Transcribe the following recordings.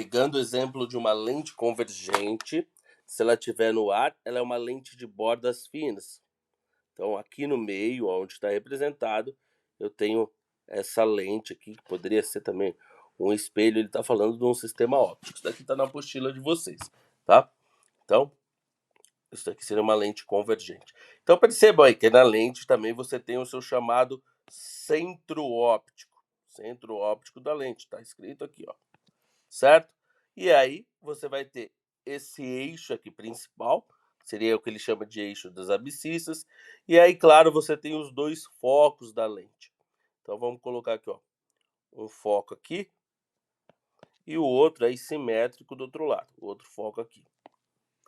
Pegando o exemplo de uma lente convergente, se ela estiver no ar, ela é uma lente de bordas finas. Então, aqui no meio, onde está representado, eu tenho essa lente aqui, que poderia ser também um espelho. Ele está falando de um sistema óptico. Isso daqui está na apostila de vocês, tá? Então, isso daqui seria uma lente convergente. Então, percebam aí que na lente também você tem o seu chamado centro óptico. Centro óptico da lente, está escrito aqui, ó. Certo? E aí você vai ter esse eixo aqui principal, seria o que ele chama de eixo das abscissas, e aí, claro, você tem os dois focos da lente. Então vamos colocar aqui, ó, um foco aqui e o outro aí simétrico do outro lado, o outro foco aqui.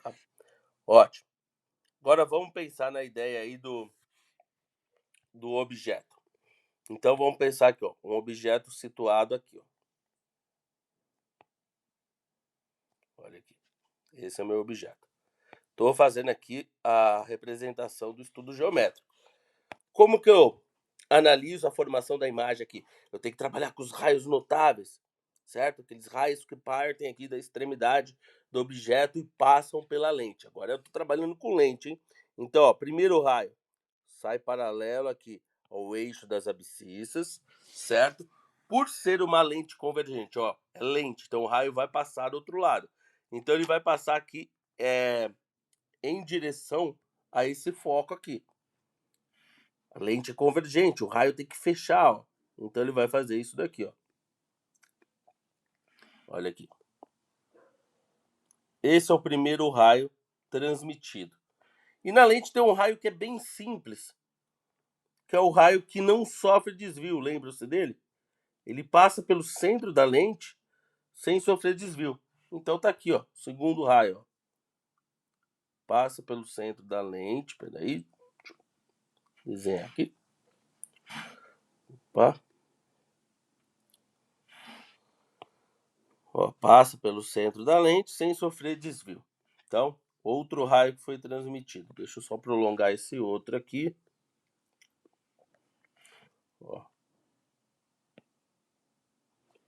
Tá? Ótimo. Agora vamos pensar na ideia aí do objeto. Então vamos pensar aqui, ó, um objeto situado aqui, ó. Olha aqui. Esse é o meu objeto. Estou fazendo aqui a representação do estudo geométrico. Como que eu analiso a formação da imagem aqui? Eu tenho que trabalhar com os raios notáveis, certo? Aqueles raios que partem aqui da extremidade do objeto e passam pela lente. Agora eu estou trabalhando com lente, hein? Então, ó, primeiro raio sai paralelo aqui ao eixo das abscissas, certo? Por ser uma lente convergente, ó, é lente, então o raio vai passar do outro lado. Então ele vai passar aqui em direção a esse foco aqui. A lente é convergente, o raio tem que fechar, ó. Então ele vai fazer isso daqui, ó. Olha aqui. Esse é o primeiro raio transmitido. E na lente tem um raio que é bem simples, que é o raio que não sofre desvio, lembra-se dele? Ele passa pelo centro da lente sem sofrer desvio. Então tá aqui, ó, segundo raio, ó. Passa pelo centro da lente, peraí, deixa eu desenhar aqui. Opa. Ó, passa pelo centro da lente sem sofrer desvio. Então, outro raio que foi transmitido. Deixa eu só prolongar esse outro aqui. Ó.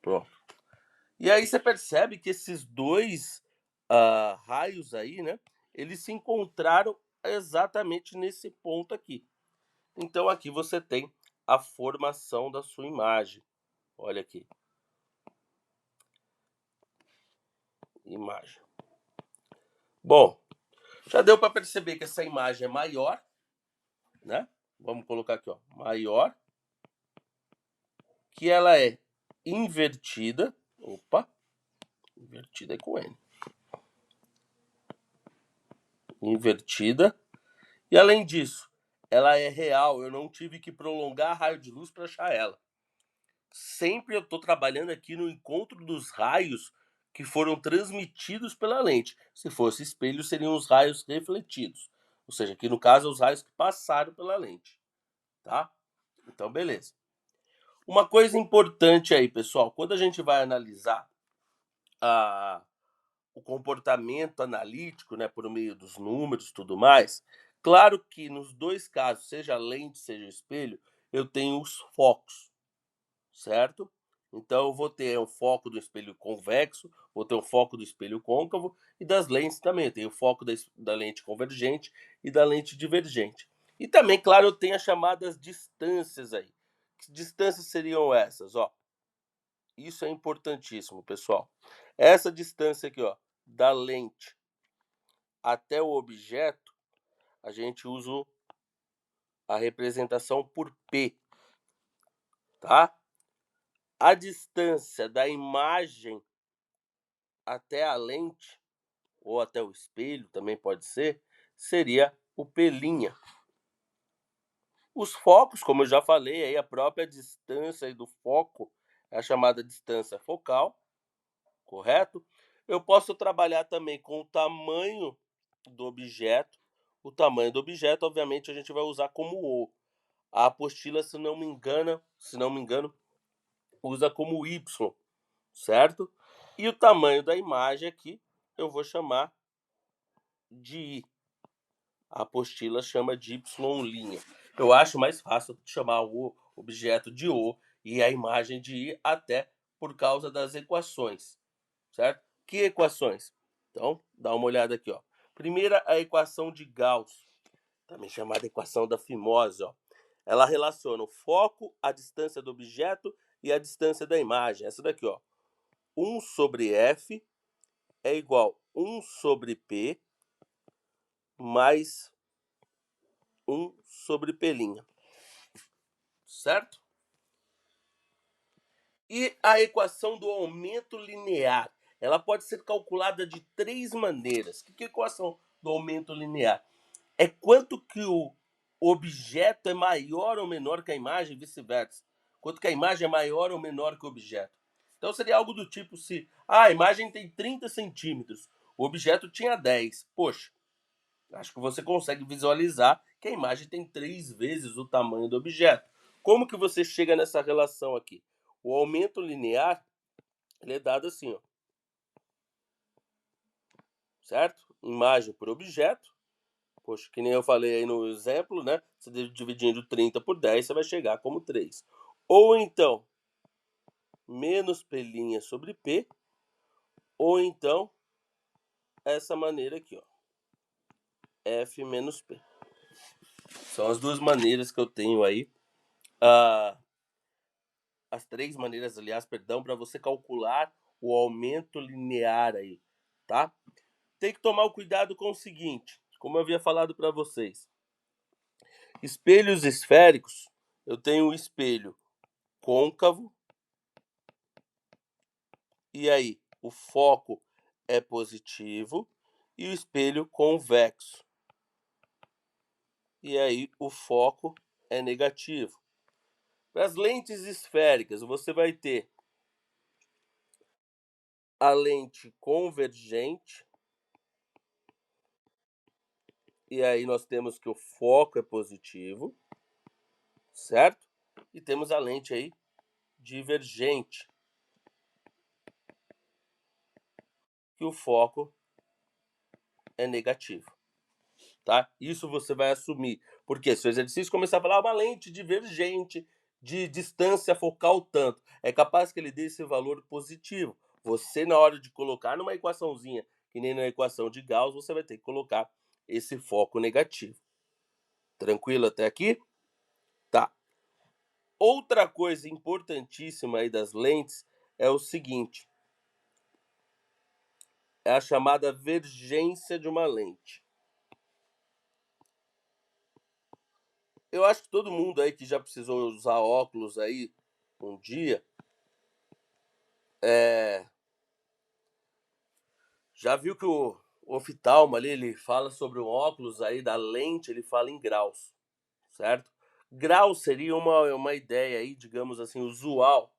Pronto. E aí você percebe que esses dois raios aí, né? Eles se encontraram exatamente nesse ponto aqui. Então aqui você tem a formação da sua imagem. Olha aqui. Imagem. Bom, já deu para perceber que essa imagem é maior, né? Vamos colocar aqui, ó, maior, que ela é invertida. Opa, invertida é com N. Invertida. E além disso, ela é real. Eu não tive que prolongar raio de luz para achar ela. Sempre eu estou trabalhando aqui no encontro dos raios que foram transmitidos pela lente. Se fosse espelho, seriam os raios refletidos. Ou seja, aqui no caso, os raios que passaram pela lente. Tá? Então, beleza. Uma coisa importante aí, pessoal, quando a gente vai analisar o comportamento analítico, né, por meio dos números e tudo mais, claro que nos dois casos, seja lente, seja espelho, eu tenho os focos, certo? Então eu vou ter um foco do espelho convexo, vou ter um foco do espelho côncavo e das lentes também. Eu tenho o foco da lente convergente e da lente divergente. E também, claro, eu tenho as chamadas distâncias aí. Que distâncias seriam essas? Ó, isso é importantíssimo, pessoal. Essa distância aqui, ó, da lente até o objeto, a gente usa a representação por P, tá? A distância da imagem até a lente, ou até o espelho, também pode ser, seria o P'. Os focos, como eu já falei, aí a própria distância do foco é a chamada distância focal, correto? Eu posso trabalhar também com o tamanho do objeto. O tamanho do objeto, obviamente, a gente vai usar como O. A apostila, se não me engano, usa como Y, certo? E o tamanho da imagem aqui, eu vou chamar de I. A apostila chama de Y'. Eu acho mais fácil chamar o objeto de O e a imagem de I, até por causa das equações, certo? Que equações? Então, dá uma olhada aqui, ó. Primeira, a equação de Gauss, também chamada equação da fimose, ó. Ela relaciona o foco, a distância do objeto e a distância da imagem. Essa daqui, ó. 1 sobre F é igual a 1 sobre P mais 1 sobre P', certo? E a equação do aumento linear, ela pode ser calculada de 3 maneiras. O que é a equação do aumento linear? É quanto que o objeto é maior ou menor que a imagem e vice-versa. Quanto que a imagem é maior ou menor que o objeto. Então seria algo do tipo se a imagem tem 30 centímetros, o objeto tinha 10. Poxa, acho que você consegue visualizar que a imagem tem 3 vezes o tamanho do objeto. Como que você chega nessa relação aqui? O aumento linear ele é dado assim, ó, certo? Imagem por objeto. Poxa, que nem eu falei aí no exemplo, né? Você dividindo 30 por 10, você vai chegar como 3. Ou então, menos P' sobre P, ou então, essa maneira aqui, ó, F menos P. São as duas maneiras que eu tenho aí. As 3 maneiras, aliás, perdão, para você calcular o aumento linear aí, tá? Tem que tomar cuidado com o seguinte, como eu havia falado para vocês. Espelhos esféricos, eu tenho um espelho côncavo, e aí o foco é positivo, e o espelho convexo, e aí o foco é negativo. Para as lentes esféricas, você vai ter a lente convergente, e aí nós temos que o foco é positivo, certo? E temos a lente aí divergente, que o foco é negativo, tá? Isso você vai assumir, porque se o exercício começar a falar uma lente divergente de distância focal tanto, é capaz que ele dê esse valor positivo. Você, na hora de colocar numa equaçãozinha, que nem na equação de Gauss, você vai ter que colocar esse foco negativo. Tranquilo até aqui? Tá. Outra coisa importantíssima aí das lentes é o seguinte, é a chamada vergência de uma lente. Eu acho que todo mundo aí que já precisou usar óculos aí um dia, já viu que o oftalmo ali, ele fala sobre o óculos aí da lente, ele fala em graus, certo? Grau seria uma ideia aí, digamos assim, usual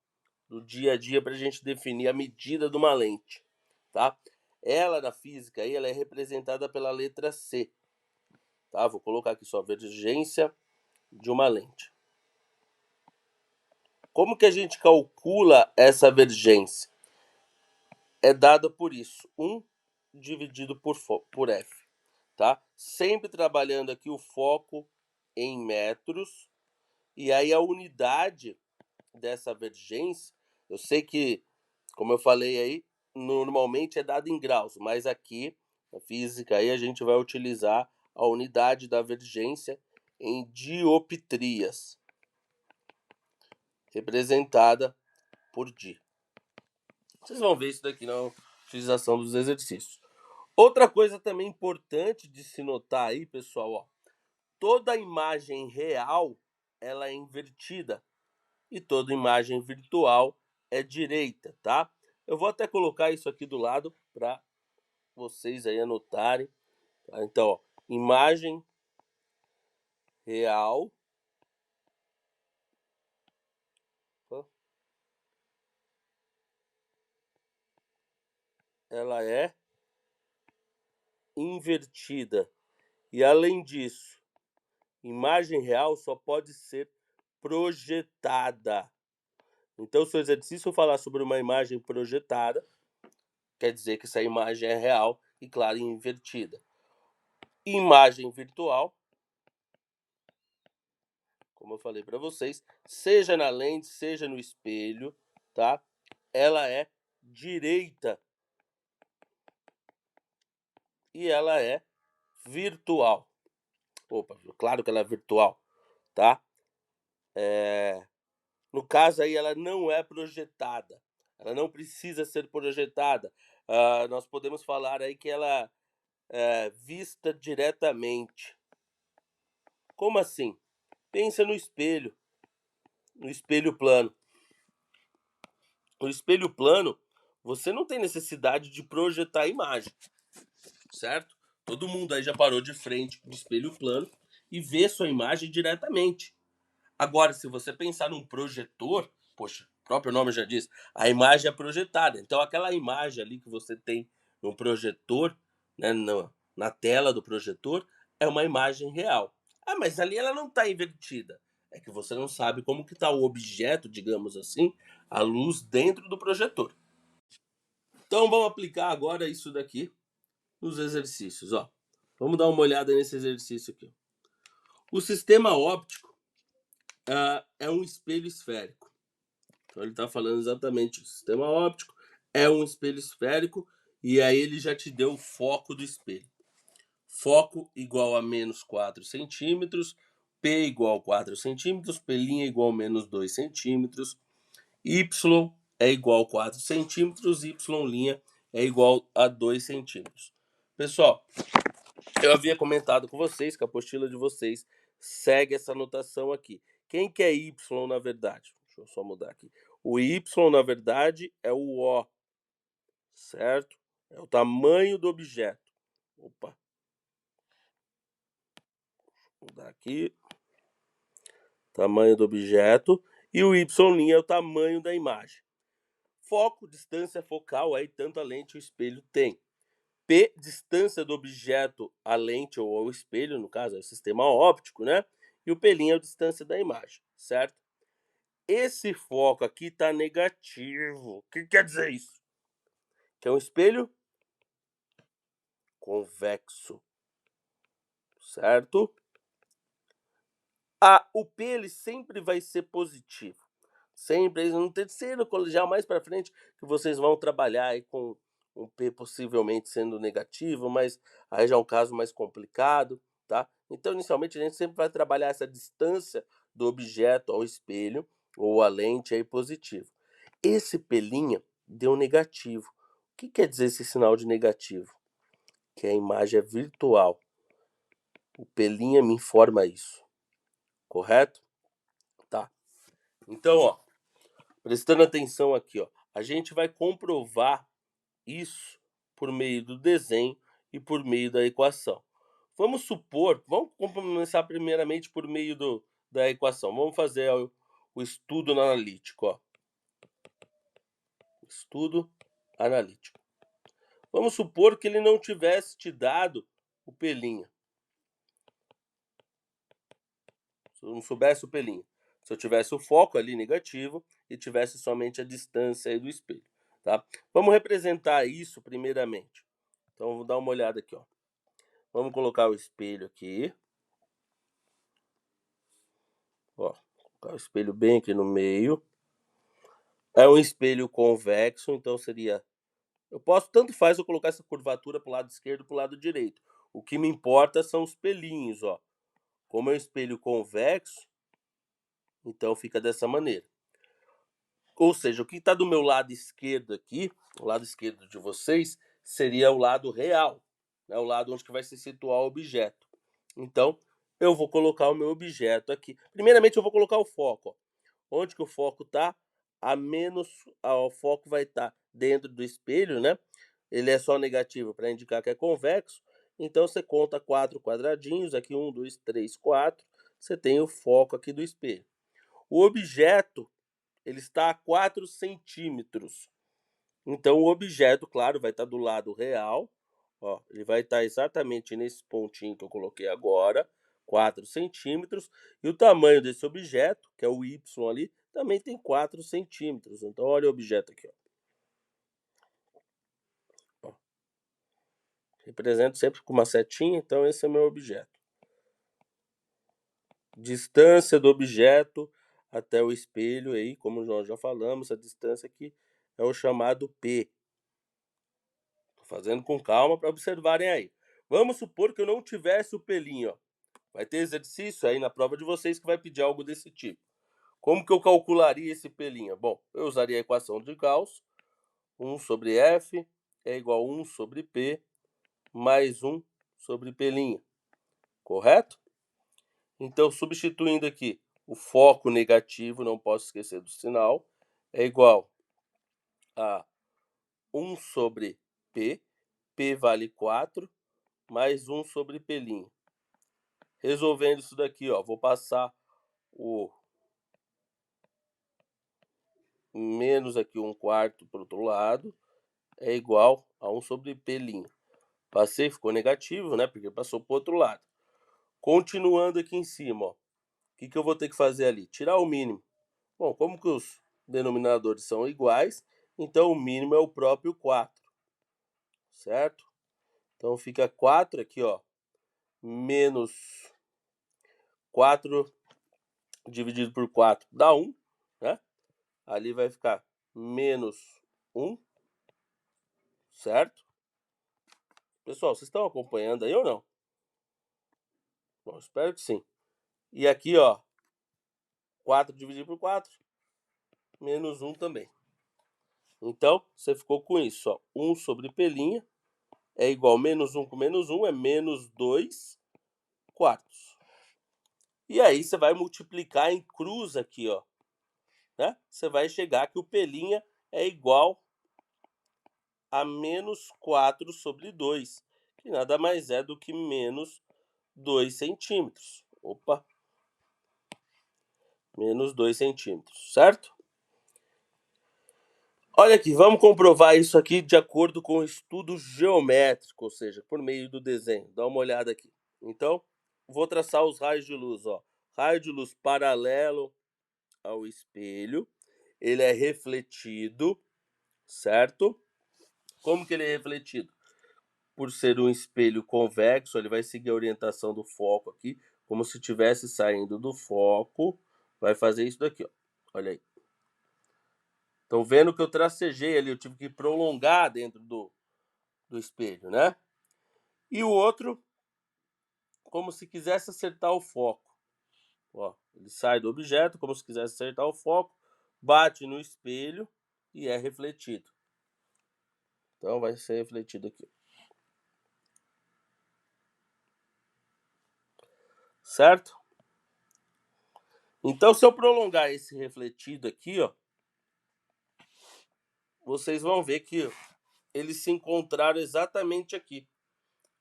do dia a dia para a gente definir a medida de uma lente, tá? Ela na física aí, ela é representada pela letra C, tá? Vou colocar aqui só vergência de uma lente. Como que a gente calcula essa vergência? É dada por isso, 1 dividido por F, tá? Sempre trabalhando aqui o foco em metros, e aí a unidade dessa vergência, eu sei que, como eu falei aí, normalmente é dado em graus, mas aqui na física aí a gente vai utilizar a unidade da vergência em dioptrias, representada por di. Vocês vão ver isso daqui na utilização dos exercícios. Outra coisa também importante de se notar aí, pessoal, ó, toda imagem real ela é invertida e toda imagem virtual é direita, tá? Eu vou até colocar isso aqui do lado para vocês aí anotarem. Tá? Então, ó, imagem real, ela é invertida. E além disso, imagem real só pode ser projetada. Então, se o exercício falar sobre uma imagem projetada, quer dizer que essa imagem é real e, claro, invertida. Imagem virtual, como eu falei para vocês, seja na lente, seja no espelho, tá? Ela é direita e ela é virtual. Opa, claro que ela é virtual, tá? No caso aí, ela não é projetada. Ela não precisa ser projetada. Nós podemos falar aí que ela é vista diretamente. Como assim? Pensa no espelho plano. No espelho plano, você não tem necessidade de projetar a imagem, certo? Todo mundo aí já parou de frente pro espelho plano e vê sua imagem diretamente. Agora, se você pensar num projetor, poxa, o próprio nome já diz, a imagem é projetada. Então, aquela imagem ali que você tem no projetor, né, na tela do projetor, é uma imagem real. Ah, mas ali ela não está invertida. É que você não sabe como que está o objeto, digamos assim, a luz dentro do projetor. Então, vamos aplicar agora isso daqui nos exercícios. Ó. Vamos dar uma olhada nesse exercício aqui. O sistema óptico é um espelho esférico. Então ele está falando exatamente isso. O sistema óptico é um espelho esférico e aí ele já te deu o foco do espelho. Foco igual a menos 4 centímetros, P igual a 4 centímetros, P' igual a menos 2 centímetros, Y é igual a 4 centímetros, Y' é igual a 2 centímetros. Pessoal, eu havia comentado com vocês que a apostila de vocês segue essa notação aqui. Quem que é Y na verdade? Deixa eu só mudar aqui. O Y, na verdade, é o O, certo? É o tamanho do objeto. Opa. Vou mudar aqui. Tamanho do objeto. E o Y' é o tamanho da imagem. Foco, distância focal, aí tanto a lente e o espelho tem. P, distância do objeto à lente ou ao espelho, no caso é o sistema óptico, né? E o P' é a distância da imagem, certo? Esse foco aqui está negativo. O que quer dizer isso? Que é um espelho convexo, certo? O P ele sempre vai ser positivo. Sempre, no terceiro colegial, mais para frente, que vocês vão trabalhar aí com um P possivelmente sendo negativo, mas aí já é um caso mais complicado, tá? Então, inicialmente, a gente sempre vai trabalhar essa distância do objeto ao espelho ou à lente aí positivo. Esse P' deu negativo. O que quer dizer esse sinal de negativo? Que a imagem é virtual. O P' me informa isso. Correto? Tá. Então, ó, prestando atenção aqui, ó, a gente vai comprovar isso por meio do desenho e por meio da equação. Vamos supor, vamos começar primeiramente por meio da equação. Vamos fazer o estudo analítico, ó. Estudo analítico. Vamos supor que ele não tivesse te dado o P'. Se eu não soubesse o P'. Se eu tivesse o foco ali negativo e tivesse somente a distância aí do espelho, tá? Vamos representar isso primeiramente. Então, vou dar uma olhada aqui, ó. Vamos colocar o espelho aqui. Ó, colocar o espelho bem aqui no meio. É um espelho convexo, então seria... Eu posso, tanto faz eu colocar essa curvatura para o lado esquerdo ou para o lado direito. O que me importa são os pelinhos, ó. Como é um espelho convexo, então fica dessa maneira. Ou seja, o que está do meu lado esquerdo aqui, o lado esquerdo de vocês, seria o lado real, né? O lado onde que vai se situar o objeto. Então, eu vou colocar o meu objeto aqui. Primeiramente, eu vou colocar o foco. Ó. Onde que o foco está? O foco vai estar dentro do espelho, né? Ele é só negativo para indicar que é convexo. Então, você conta 4 quadradinhos, aqui 1, 2, 3, 4. Você tem o foco aqui do espelho. O objeto ele está a 4 centímetros. Então, o objeto, claro, vai estar do lado real. Ó, ele vai estar exatamente nesse pontinho que eu coloquei agora, 4 centímetros. E o tamanho desse objeto, que é o Y ali, também tem 4 centímetros. Então, olha o objeto aqui. Ó. Represento sempre com uma setinha, então esse é o meu objeto. Distância do objeto até o espelho, aí, como nós já falamos, a distância aqui é o chamado P. Tô fazendo com calma para observarem aí. Vamos supor que eu não tivesse o pelinho, ó. Vai ter exercício aí na prova de vocês que vai pedir algo desse tipo. Como que eu calcularia esse pelinho? Bom, eu usaria a equação de Gauss. 1 sobre F é igual a 1 sobre P mais 1 sobre pelinho. Correto? Então, substituindo aqui o foco negativo, não posso esquecer do sinal, é igual a 1 sobre P. P vale 4, mais 1 sobre pelinho. Resolvendo isso daqui, ó, vou passar o menos aqui 1/4 para o outro lado, é igual a 1 sobre pelinho. Passei, ficou negativo, né? Porque passou para o outro lado. Continuando aqui em cima, ó. O que eu vou ter que fazer ali? Tirar o mínimo. Bom, como que os denominadores são iguais, então o mínimo é o próprio 4. Certo? Então fica 4 aqui, ó. Menos 4 dividido por 4 dá 1, né? Ali vai ficar menos 1, certo? Pessoal, vocês estão acompanhando aí ou não? Bom, espero que sim. E aqui, ó, 4 dividido por 4, menos 1 também. Então, você ficou com isso, ó. 1 sobre pelinha é igual a menos 1 com menos 1, é menos 2 quartos. E aí, você vai multiplicar em cruz aqui, ó. Né? Você vai chegar que o pelinha é igual a menos 4 sobre 2, que nada mais é do que menos 2 centímetros. Opa! Menos 2 centímetros, certo? Olha aqui, vamos comprovar isso aqui de acordo com o estudo geométrico, ou seja, por meio do desenho. Dá uma olhada aqui. Então, vou traçar os raios de luz, ó. Raio de luz paralelo ao espelho, ele é refletido, certo? Como que ele é refletido? Por ser um espelho convexo, ele vai seguir a orientação do foco aqui, como se estivesse saindo do foco. Vai fazer isso daqui, ó. Olha aí. Estão vendo que eu tracejei ali, eu tive que prolongar dentro do espelho, né? E o outro, como se quisesse acertar o foco. Ó, ele sai do objeto, como se quisesse acertar o foco, bate no espelho e é refletido. Então vai ser refletido aqui. Certo? Então, se eu prolongar esse refletido aqui, ó, vocês vão ver que eles se encontraram exatamente aqui.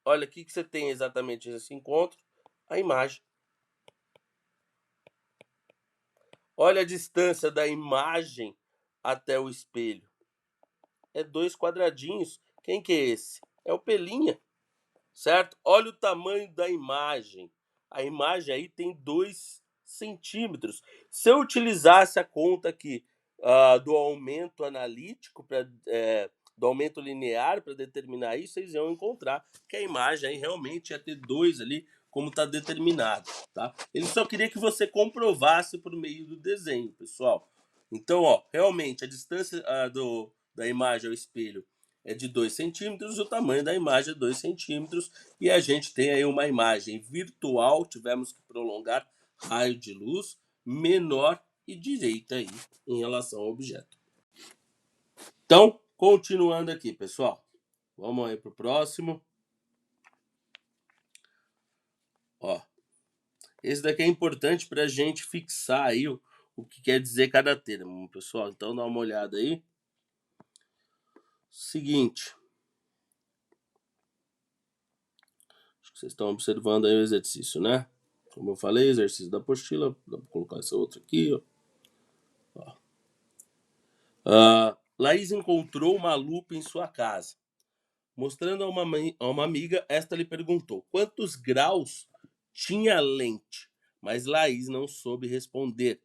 Olha, aqui que você tem exatamente esse encontro, a imagem. Olha a distância da imagem até o espelho. É 2 quadradinhos. Quem que é esse? É o pelinha, certo? Olha o tamanho da imagem. A imagem aí tem 2 centímetros. Se eu utilizasse a conta aqui do aumento analítico, do aumento linear para determinar isso, vocês iam encontrar que a imagem aí realmente ia ter 2 ali, como está determinado. Tá? Ele só queria que você comprovasse por meio do desenho, pessoal. Então, ó, realmente a distância da imagem ao espelho é de 2 centímetros, o tamanho da imagem é 2 centímetros, e a gente tem aí uma imagem virtual, tivemos que prolongar raio de luz menor e direita aí em relação ao objeto. Então, continuando aqui, pessoal, vamos aí para o próximo. Ó, esse daqui é importante para a gente fixar aí o que quer dizer cada termo, pessoal. Então, dá uma olhada aí. Seguinte. Acho que vocês estão observando aí o exercício, né? Como eu falei, exercício da apostila. Dá para colocar essa outra aqui, ó. Laís encontrou uma lupa em sua casa. Mostrando a uma amiga, esta lhe perguntou quantos graus tinha a lente, mas Laís não soube responder.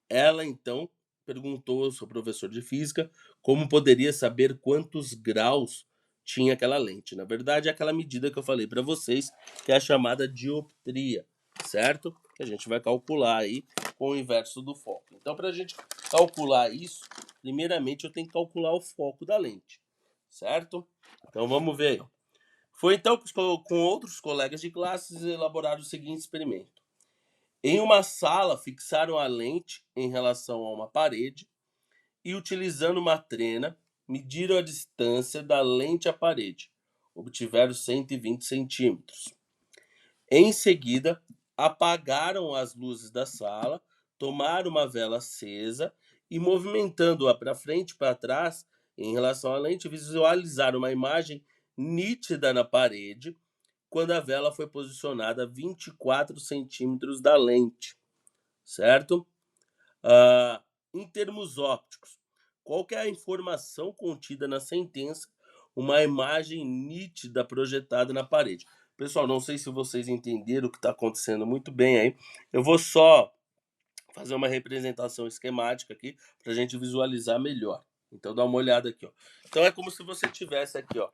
Ela então perguntou ao seu professor de física como poderia saber quantos graus tinha aquela lente. Na verdade, é aquela medida que eu falei para vocês, que é a chamada dioptria, certo? Que a gente vai calcular aí com o inverso do foco. Então, para a gente calcular isso, primeiramente eu tenho que calcular o foco da lente, certo? Então, vamos ver aí. Foi então que com outros colegas de classes elaboraram o seguinte experimento. Em uma sala, fixaram a lente em relação a uma parede e, utilizando uma trena, mediram a distância da lente à parede. Obtiveram 120 centímetros. Em seguida, apagaram as luzes da sala, tomaram uma vela acesa e, movimentando-a para frente e para trás, em relação à lente, visualizaram uma imagem nítida na parede quando a vela foi posicionada a 24 centímetros da lente, certo? Em termos ópticos, qual que é a informação contida na sentença? Uma imagem nítida projetada na parede. Pessoal, não sei se vocês entenderam o que está acontecendo muito bem aí. Eu vou só fazer uma representação esquemática aqui para a gente visualizar melhor. Então dá uma olhada aqui, ó. Então é como se você tivesse aqui, ó,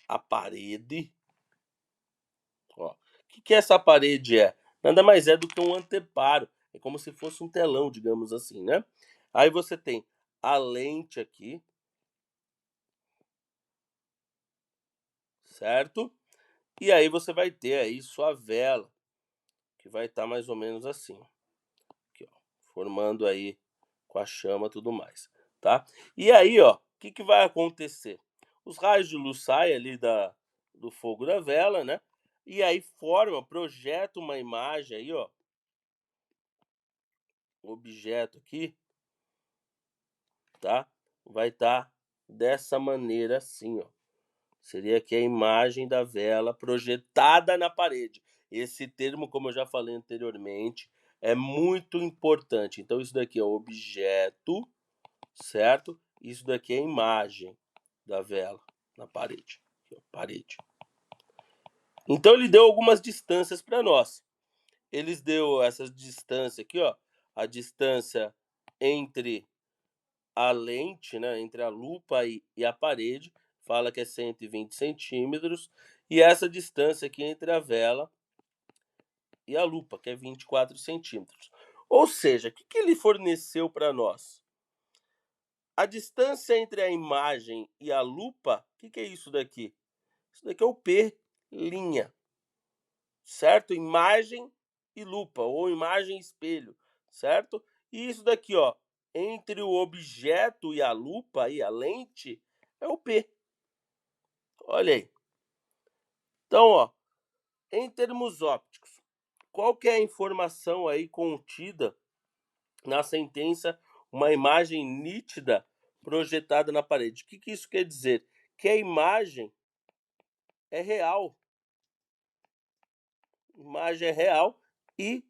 a parede. Ó. O que essa parede é? Nada mais é do que um anteparo. É como se fosse um telão, digamos assim, né? Aí você tem a lente aqui, certo? E aí você vai ter aí sua vela, que vai estar mais ou menos assim, aqui, ó, formando aí com a chama e tudo mais, tá? E aí, ó, o que vai acontecer? Os raios de luz saem ali do fogo da vela, né? E aí projeta uma imagem aí, ó, objeto aqui, tá? Vai estar dessa maneira assim, ó. Seria aqui a imagem da vela projetada na parede. Esse termo, como eu já falei anteriormente, é muito importante. Então, isso daqui é o objeto, certo? Isso daqui é a imagem da vela na parede. Aqui, ó, parede. Então, ele deu algumas distâncias para nós. Eles deu essas distâncias aqui, ó. A distância entre a lente, né, entre a lupa e a parede, fala que é 120 centímetros, e essa distância aqui entre a vela e a lupa, que é 24 centímetros. Ou seja, o que ele forneceu para nós? A distância entre a imagem e a lupa, o que é isso daqui? Isso daqui é o P', certo? Imagem e lupa, ou imagem e espelho, certo? E isso daqui, ó, entre o objeto e a lupa, e a lente, é o P. Olha aí. Então, ó, em termos ópticos, qual que é a informação aí contida na sentença, uma imagem nítida projetada na parede? O que isso quer dizer? Que a imagem é real. Imagem é real e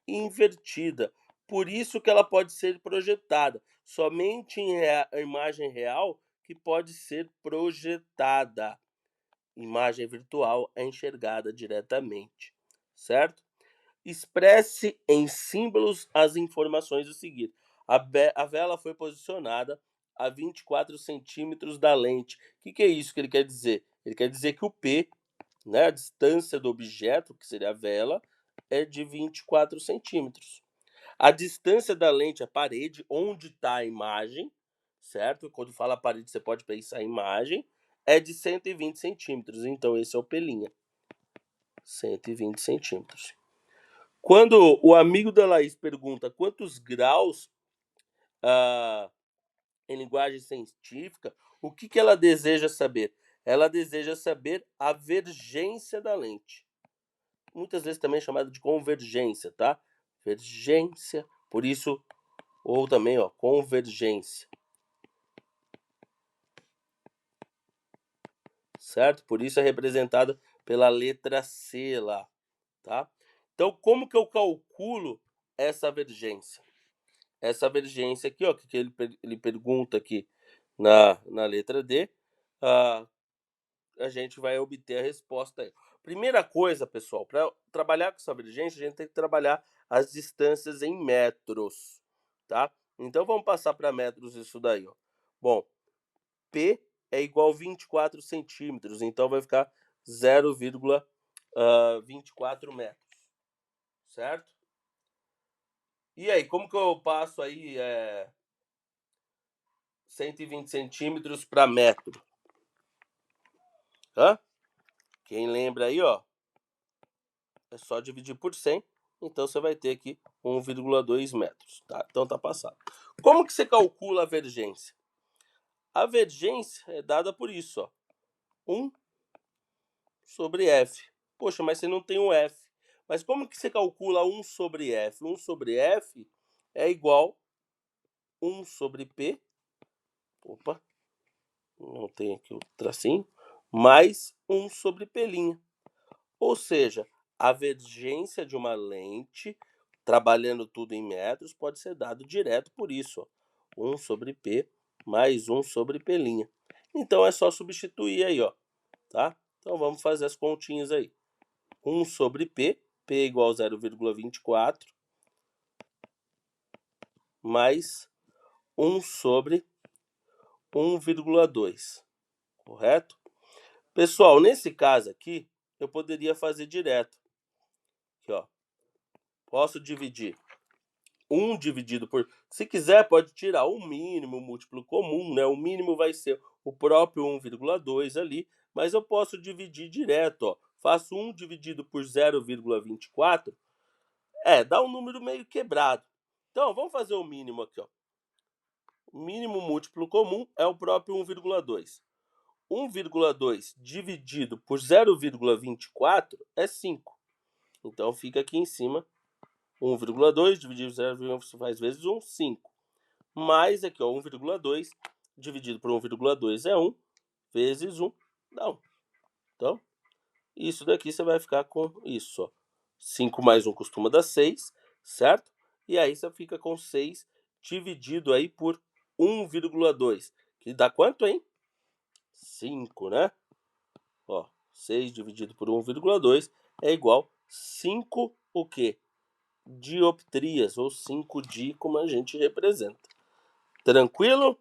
invertida. Por isso que ela pode ser projetada. Somente em imagem real que pode ser projetada. Imagem virtual é enxergada diretamente, certo? Expresse em símbolos as informações a seguir. A vela foi posicionada a 24 centímetros da lente. O que é isso que ele quer dizer? Ele quer dizer que o P, né, a distância do objeto, que seria a vela, é de 24 centímetros. A distância da lente à parede, onde está a imagem, certo? Quando fala parede, você pode pensar em imagem, é de 120 centímetros. Então, esse é o P', 120 centímetros. Quando o amigo da Laís pergunta quantos graus em linguagem científica, o que ela deseja saber? Ela deseja saber a vergência da lente. Muitas vezes também é chamada de convergência, tá? Vergência, por isso, ou também, ó, convergência. Certo? Por isso é representada pela letra C lá, tá? Então, como que eu calculo essa vergência? Essa vergência aqui, ó, que ele pergunta aqui na letra D, a gente vai obter a resposta aí. Primeira coisa, pessoal, para trabalhar com essa vergência, a gente tem que trabalhar as distâncias em metros, tá? Então, vamos passar para metros isso daí, ó. Bom, P é igual a 24 centímetros, então vai ficar 0,24 metros, certo? E aí, como que eu passo aí 120 centímetros para metro? O Quem lembra aí, ó, é só dividir por 100, então você vai ter aqui 1,2 metros, tá? Então tá passado. Como que você calcula a vergência? A vergência é dada por isso, ó, 1 sobre F. Poxa, mas você não tem um F. Mas como que você calcula 1 sobre F? 1 sobre F é igual 1 sobre P, opa, não tem aqui o tracinho, mais 1 sobre P'. Ou seja, a vergência de uma lente, trabalhando tudo em metros, pode ser dado direto por isso, ó, 1 sobre P mais 1 sobre P'. Então é só substituir aí, ó, tá? Então vamos fazer as continhas aí. 1 sobre P, P é igual a 0,24, mais 1 sobre 1,2, correto? Pessoal, nesse caso aqui, eu poderia fazer direto. Aqui, ó. Posso dividir 1 dividido por... Se quiser, pode tirar o mínimo, o múltiplo comum, né? O mínimo vai ser o próprio 1,2 ali, mas eu posso dividir direto, ó. Faço 1 dividido por 0,24, dá um número meio quebrado. Então, vamos fazer o mínimo aqui, ó. O mínimo múltiplo comum é o próprio 1,2. 1,2 dividido por 0,24 é 5. Então, fica aqui em cima, 1,2 dividido por 0,24 faz vezes 1, 5. Mais aqui, ó, 1,2 dividido por 1,2 é 1, vezes 1 dá 1. Então, isso daqui você vai ficar com isso, ó. 5 mais 1 costuma dar 6, certo? E aí você fica com 6 dividido aí por 1,2, que dá quanto, hein? 5, né? Ó, 6 dividido por 1,2 é igual 5 o quê? Dioptrias, ou 5 di, como a gente representa. Tranquilo?